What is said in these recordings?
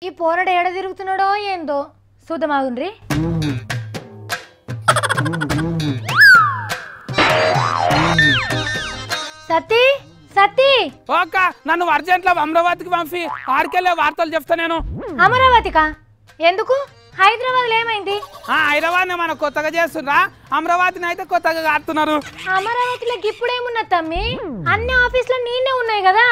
ఈ పోరడు ఏడ తిరుగుతున్నాడో ఏందో చూద్దామాగుండ్రి. సతీ సతీ ఓక నన్ను అర్జెంట్లో అమరావతికి పంపి ఆడికెళ్ళే వార్తలు చెప్తా నేను. అమరావతికా? ఎందుకు? హైదరాబాద్ ఏమైంది? హైదరాబాద్ మన కొత్తగా చేస్తున్నా, అమరావతిని అయితే కొత్తగా కాడుతున్నారు. అమరావతిలో ఇప్పుడేమున్నది తమ్మి? అన్ని ఆఫీసులో నీనే ఉన్నాయి కదా.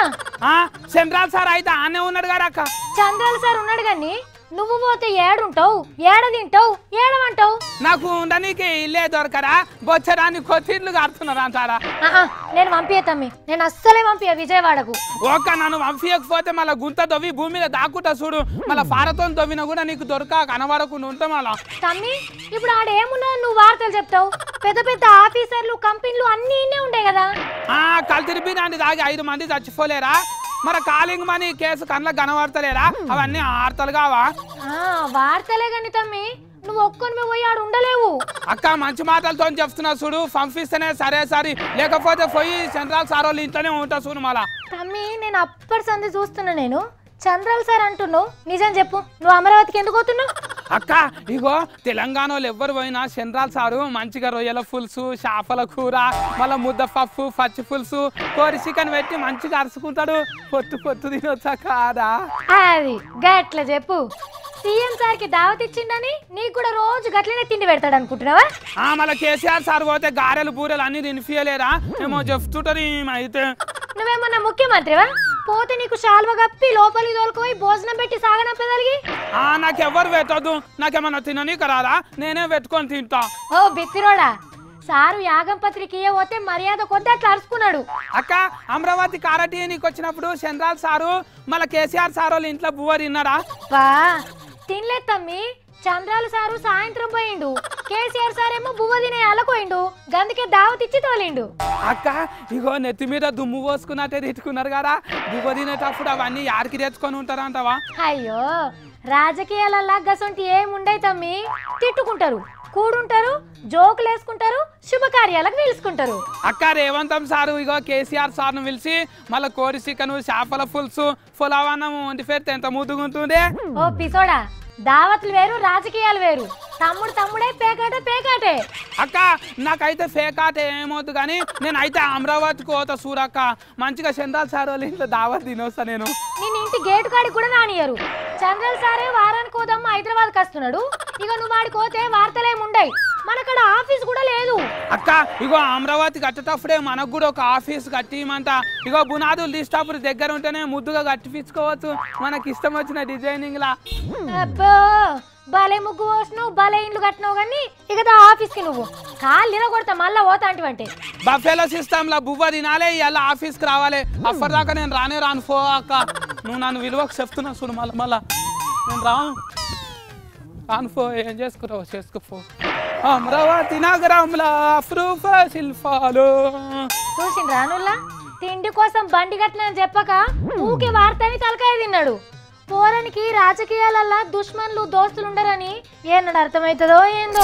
చంద్రాల్ సార్ అయితే ఆనే ఉన్నాడు కదా అక్క. చంద్రాల్ సార్ ఉన్నాడు కానీ నువ్వు పోతే ఏడుంటావు, ఏడ తింటావు, ఏడమంటావు? నాకు ఉండనీకి ఇల్లే దొరకరా, బొచ్చరాన్ని కొత్త ఇల్లు కడుతున్నారు అంటారా? నేను పంపియ తమ్మి, నేను అస్సలే పంపియ విజయవాడకు. ఓక నన్ను పంపించకపోతే మళ్ళీ గుంత దొవ్వి భూమి మీద దాక్కుంటా చూడు, మళ్ళీ పారతో దొవ్వినా కూడా నీకు దొరక కనబడకుండా ఉంటాం అలా. తమ్మి ఇప్పుడు ఆడేమున్నది నువ్వు వార్తలు చెప్తావు? పెద్ద పెద్ద ఆఫీసర్లు కంపెనీలు అన్ని ఇన్నే ఉంటాయి కదా. కల్తీ దాన్ని తాగి 5 మంది చచ్చిపోలేరా? మరి కాలింగ్ మనీ కేసు కళ్ళకు కనబడతలేరా? అవన్నీ వార్తలు కావా? వార్తలే కానీ తమ్మి నువ్వు ఒక్కొని పోయి ఆడు ఉండలేవు. అక్క మంచి మాటలతో చెప్తున్నా చూడు, పంపిస్తేనే సరే సరే, లేకపోతే పోయి చంద్రాల్ సార్ వాళ్ళు ఇంట్లోనే ఉంటా చూడు. మళ్ళా తమ్మి నేను అప్పటి సంది చూస్తున్నా, నేను చంద్రాల్ సార్ అంటున్నావు, నిజం చెప్పు, నువ్వు అమరావతికి ఎందుకు పోతున్నావు? అక్క ఇగో తెలంగాణలో ఎవ్వరు పోయినా చంద్రాల్ సారు మంచిగా రొయ్యల పులుసు, చేపల కూర, మళ్ళీ ముద్దపప్పు, పచ్చి పులుసు, కోరి చికెన్ పెట్టి మంచిగా అరుచుకుంటాడు. పొట్టు తినొచ్చా కాదా? అది గట్ల చెప్పు. సీఎం సార్ కి దావత్ ఇచ్చిండని నీకు కూడా రోజు గట్లనే తిండి పెడతాడు అనుకుంటున్నావా? మళ్ళీ కేసీఆర్ సార్ పోతే గారెలు బూరెలు అన్ని తినిపియలేరా ఏమో చెప్తుంటారు. అయితే నువ్వేమన్నా ముఖ్యమంత్రివా? పోతే నీకు శాల్వ గప్పి లోపలికి తోలుకుపోయి భోజనం పెట్టి సాగనంపేదలిగి. నాకెవ్వరు పెట్టొద్దు, నాకేమన్నా తిననీకి రాదా? నేనే పెట్టుకొని తింటా. ఓ బిత్తిరోడా, సారు యాగం పత్రిక పోతే మర్యాద కొద్ది అట్లా అరుచుకున్నాడు. అక్క అమరావతి కారటీ నీకు వచ్చినప్పుడు చంద్రాల్ సారు మళ్ళీ కేసీఆర్ సార్ వాళ్ళు ఇంట్లో బువ్వ తిన్నారా? బా తినలేదు తమ్మి, చంద్రాలు సారు సాయంత్రం పోయిండు, కేసీఆర్ సార్ ఏమో బువ్వ తినే అలకోయిండు, గందుకే దావత్ ఇచ్చి తోలిండు. అక్క ఇగో నెత్తి మీద దుమ్ము పోసుకున్నట్టే తిట్టుకున్నారు కదా, బువ్వ తినేటప్పుడు అవన్నీ యాడికి తెచ్చుకొని ఉంటారంటావా? అయ్యో రాజకీయాలల్లా గసొంటి ఏముండయి తమ్మి, తిట్టుకుంటారు, కూడుంటారు, జోకులు వేసుకుంటారు, శుభకార్యాలకు పిలుచుకుంటారు. అక్క రేవంతం సారు ఇగో కేసీఆర్ సార్ను పిలిచి మళ్ళీ కోడి చికెను, చేపల పులుసు, పులావన్నం వండి పెడితే ఎంత ముద్దుగుంటుంది. ఓ పిసోడా, దావత్లు వేరు, రాజకీయాలు వేరు. తమ్ముడే పేకాటే. అక్క నాకైతే పేకాట ఏమవుతుంది కానీ నేనైతే అమరావతికి పోతా సూరక్క, మంచిగా చంద్రాల్ సార్ వాళ్ళు ఇంట్లో దావత్ తినొస్తా. నేను ఇంటి గేటు కాడికి కూడా రానియరు. చంద్రాల్ సారే వారానికి పోదమ్మ హైదరాబాద్కి వస్తున్నాడు, ఇక నువ్వు వాడికి పోతే వార్తలేముండయి, మనకడ ఆఫీస్ కూడా లేదు. అక్క ఇగో అమరావతి కట్టేటప్పుడే మనకు కూడా ఒక ఆఫీస్ కట్టిమంట. ఇగో బునాదులు తీసేటప్పుడు దగ్గర ఉంటేనే ముద్దుగా కట్టిపించుకోవచ్చు, మనకి ఇష్టం వచ్చిన డిజైనింగ్ లా. అబ్బో భలే ముగ్గు పోసినావు, భలే ఇండ్లు కట్టినావు, కానీ ఇక ఆఫీస్కి నువ్వు కాళ్ళు ఇరగొడతా మళ్ళా పోతా అంటే. బఫేలో సిస్టమ్ లా బువ్వ తినాలి, ఇలా ఆఫీస్కి రావాలి. అప్పటిదాకా నేను రాను పో అక్క, నువ్వు నన్ను విలువకు చెప్తున్నా చూడు. మళ్ళా నేను రాను పో, ఏం చేసుకుంటావు చేసుకోపో. అమరావతి నగరంలా అఫ్రూఫ శిల్పాలు చూసిన రానుల్లా తిండి కోసం బండి కట్టినని చెప్పక ఊకే వార్తని తలకాయ తిన్నాడు. పోరానికి రాజకీయాలల్లా దుష్మన్లు దోస్తులుండరని ఏనాడు అర్థమవుతుందో ఏందో.